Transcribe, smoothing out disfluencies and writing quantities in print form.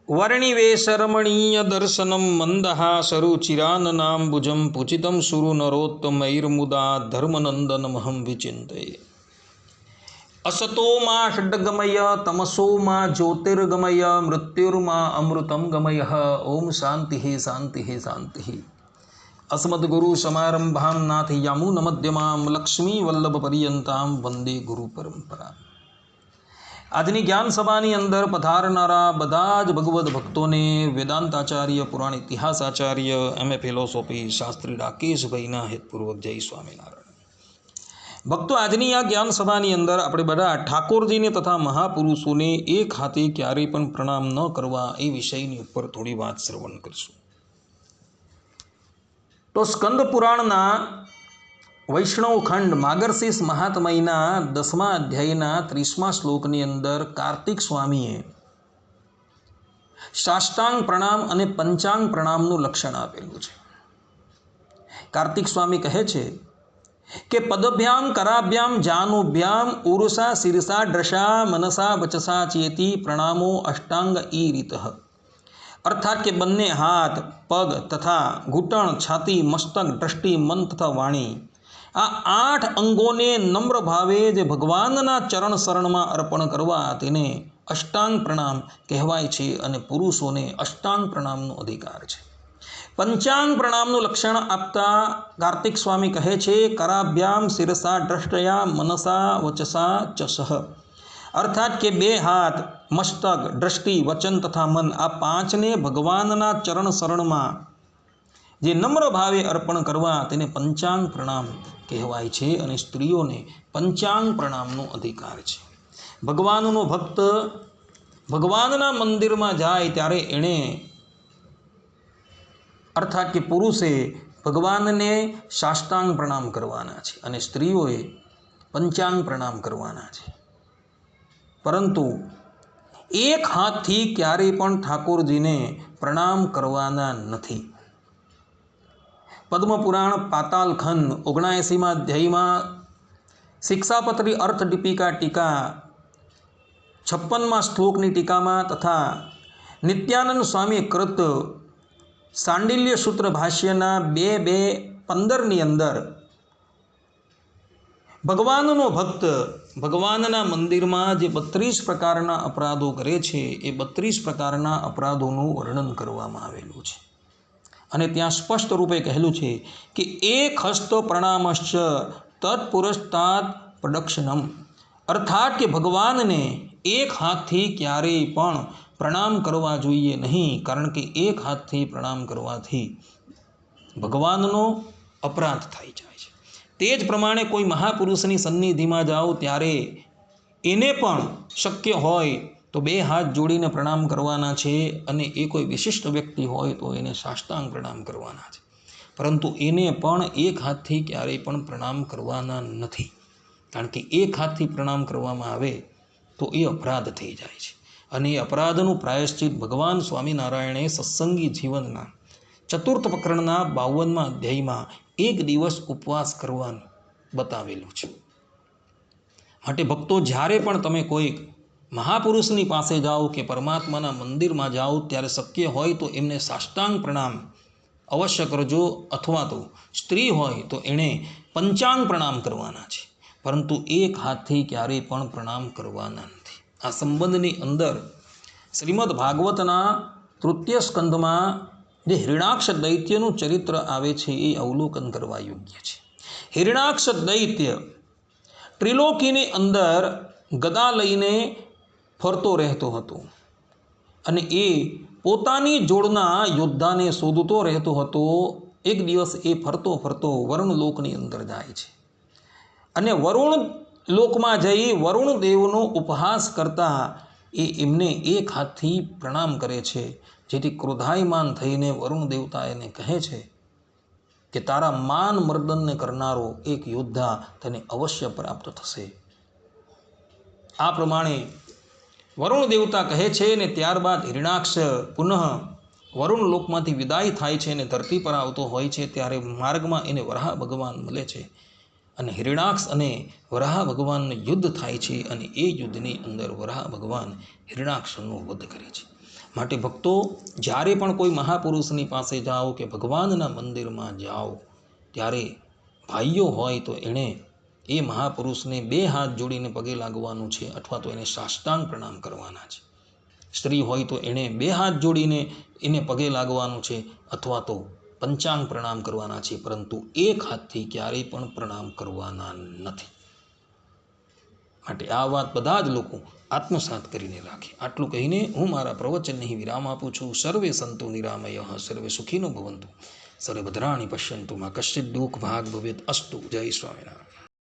वर्णिवेशरमणीय दर्शनं मन्दहासरुचिराननाम्बुजं पुचितं सुरनरोत्तमैर्मुदा धर्मनन्दनमहं विचिन्तये। असतो मा षड्गमय तमसो मा ज्योतिर्गमय मृत्युर्मा अमृतं गमयः। ओम शान्तिः शान्तिः शान्तिः। अस्मद्गुरुसमारम्भां नाथयामुनमध्यमां लक्ष्मीवल्लभपर्यन्तां वन्दे गुरुपरम्परां। આજની જ્ઞાન સભાની અંદર પધારનારા બધા જ ભગવદ્ ભક્તોને વેદાંતાચાર્ય પુરાણ ઇતિહાસ આચાર્ય એમએ ફિલોસોફી શાસ્ત્રી રાકેશભાઈના હેતપૂર્વક જય સ્વામિનારાયણ। ભક્તો, આજની આ જ્ઞાન સભાની અંદર આપણે બધા ઠાકોરજીને તથા મહાપુરુષોને એક હાથે ક્યારેય પણ પ્રણામ ન કરવા એ વિષયની ઉપર થોડી વાત શ્રવણ કરીશું। તો સ્કંદ પુરાણના વૈષ્ણવ ખંડ માર્ગશીર્ષ મહાત્મયના 10મા અધ્યાયના 30મા શ્લોકની અંદર કાર્તિક સ્વામીએ સાષ્ટાંગ પ્રણામ અને પંચાંગ પ્રણામનું લક્ષણ આપેલું છે। કાર્તિક સ્વામી કહે છે કે પદભ્યામ કરાભ્યામ જાનુભ્યામ ઉરુષા શિરસા ડ્રશા મનસા વચસા ચેતી પ્રણામો અષ્ટાંગ ઈ રીતઃ। અર્થાત કે બંને હાથ, પગ તથા ઘૂંટણ, છાતી, મસ્તક, દ્રષ્ટિ, મન તથા વાણી, આ 8 અંગોને નમ્ર ભાવે જે ભગવાનના ચરણ શરણમાં અર્પણ કરવા તેને અષ્ટાંગ પ્રણામ કહેવાય છે અને પુરુષોને અષ્ટાંગ પ્રણામનો અધિકાર છે। પંચાંગ પ્રણામનું લક્ષણ આપતા કાર્તિક સ્વામી કહે છે કરાભ્યામ શિરસા દ્રષ્ટયા મનસા વચસા ચસઃ। અર્થાત કે 2 હાથ, મસ્તક, દ્રષ્ટિ, વચન તથા મન, આ 5ને ભગવાનના ચરણ શરણમાં જે નમ્ર ભાવે અર્પણ કરવા તેને પંચાંગ પ્રણામ કહેવાય છે અને સ્ત્રીઓને પંચાંગ પ્રણામનો અધિકાર છે। ભગવાનનો ભક્ત ભગવાનના મંદિરમાં જાય ત્યારે એણે અર્થાત કે પુરુષે ભગવાનને સાષ્ટાંગ પ્રણામ કરવાના છે અને સ્ત્રીઓએ પંચાંગ પ્રણામ કરવાના છે। પરંતુ એક હાથથી ક્યારેય પણ ઠાકોરજીને પ્રણામ કરવાના નથી। પદ્મપુરાણ પાતાલ ખંડ 79મા અધ્યાયમાં શિક્ષાપત્રી અર્થ દીપિકા ટીકા 56મા શ્લોકની ટીકામાં તથા નિત્યાનંદ સ્વામી કૃત સાંડિલ્ય સૂત્ર ભાષ્યના 2.2.15ની અંદર ભગવાનનો ભક્ત ભગવાનના મંદિરમાં જે 32 પ્રકારના અપરાધો કરે છે એ 32 પ્રકારના અપરાધોનું વર્ણન કરવામાં આવેલું છે અને ત્યાં સ્પષ્ટ રૂપે કહેલું છે કે એક હસ્ત પ્રણામશ્ચ તત્પુરસ્તાદ પ્રદક્ષિણમ। અર્થાત કે ભગવાનને એક હાથથી ક્યારેય પણ પ્રણામ કરવા જોઈએ નહીં, કારણ કે એક હાથથી પ્રણામ કરવાથી ભગવાનનો અપરાધ થઈ જાય છે। તે જ પ્રમાણે કોઈ મહાપુરુષની સન્નિધિમાં જાઓ ત્યારે એને પણ શક્ય હોય તો 2 હાથ જોડીને પ્રણામ કરવાના છે અને એ કોઈ વિશિષ્ટ વ્યક્તિ હોય તો એને સાષ્ટાંગ પ્રણામ કરવાના છે, પરંતુ એને પણ એક હાથથી ક્યારેય પણ પ્રણામ કરવાના નથી, કારણ કે એક હાથથી પ્રણામ કરવામાં આવે તો એ અપરાધ થઈ જાય છે અને એ અપરાધનું પ્રાયશ્ચિત ભગવાન સ્વામિનારાયણે સત્સંગી જીવનના 4th પ્રકરણના 52મા અધ્યાયમાં 1 દિવસ ઉપવાસ કરવાનું બતાવેલું છે। માટે ભક્તો, જ્યારે પણ તમે કોઈક મહાપુરુષની પાસે જાઓ કે પરમાત્માના મંદિરમાં જાઓ ત્યારે શક્ય હોય તો એમને સાષ્ટાંગ પ્રણામ અવશ્ય કરજો, અથવા તો સ્ત્રી હોય તો એણે પંચાંગ પ્રણામ કરવાના છે, પરંતુ એક હાથથી ક્યારેય પણ પ્રણામ કરવાના નથી। આ સંબંધની અંદર શ્રીમદ ભાગવતના 3ય સ્કંધમાં જે હિરણાક્ષ દૈત્યનું ચરિત્ર આવે છે એ અવલોકન કરવા યોગ્ય છે। હિરણાક્ષ દૈત્ય ત્રિલોકીની અંદર ગદા લઈને ફરતો રહેતો હતો અને એ પોતાની જોડના યોદ્ધાને શોધતો રહેતો હતો। એક દિવસ એ ફરતો ફરતો વરુણલોકની અંદર જાય છે અને વરુણ લોકમાં જઈ વરુણ દેવનો ઉપહાસ કરતા એ એમને એક હાથથી પ્રણામ કરે છે, જેથી ક્રોધાયમાન થઈને વરુણ દેવતા એને કહે છે કે તારા માન મર્દનને કરનારો એક યોદ્ધા તને અવશ્ય પ્રાપ્ત થશે। આ પ્રમાણે વરુણ દેવતા કહે છે ને ત્યારબાદ હિરણાક્ષ પુનઃ વરુણ લોકમાંથી વિદાય થાય છે અને ધરતી પર આવતો હોય છે ત્યારે માર્ગમાં એને વરાહ ભગવાન મળે છે અને હિરણાક્ષ અને વરાહ ભગવાનનું યુદ્ધ થાય છે અને એ યુદ્ધની અંદર વરાહ ભગવાન હિરણાક્ષનો વધ કરે છે માટે ભક્તો જ્યારે પણ કોઈ મહાપુરુષની પાસે જાઓ કે ભગવાનના મંદિરમાં જાઓ ત્યારે ભાઈઓ હોય તો એણે એ મહાપુરુષને 2 હાથ જોડીને પગે લાગવાનું છે અથવા તો એને સાષ્ટાંગ પ્રણામ કરવાના છે. સ્ત્રી હોય તો એણે 2 હાથ જોડીને એને પગે લાગવાનું છે અથવા તો પંચાંગ પ્રણામ કરવાના છે, પરંતુ 1 હાથથી ક્યારેય પણ પ્રણામ કરવાના નથી. માટે આ વાત બધા જ લોકો આત્મસાત કરીને રાખે. આટલું કહીને હું મારા પ્રવચનને વિરામ આપું છું. સર્વે સંતો નિરામય સર્વે સુખીનો ભવંતુ સર્વે ભદ્રાણી પશ્યંતુ માં કશ્ચિત દુઃખ ભાગ ભવેત અસ્તુ. જય સ્વામિનારાયણ.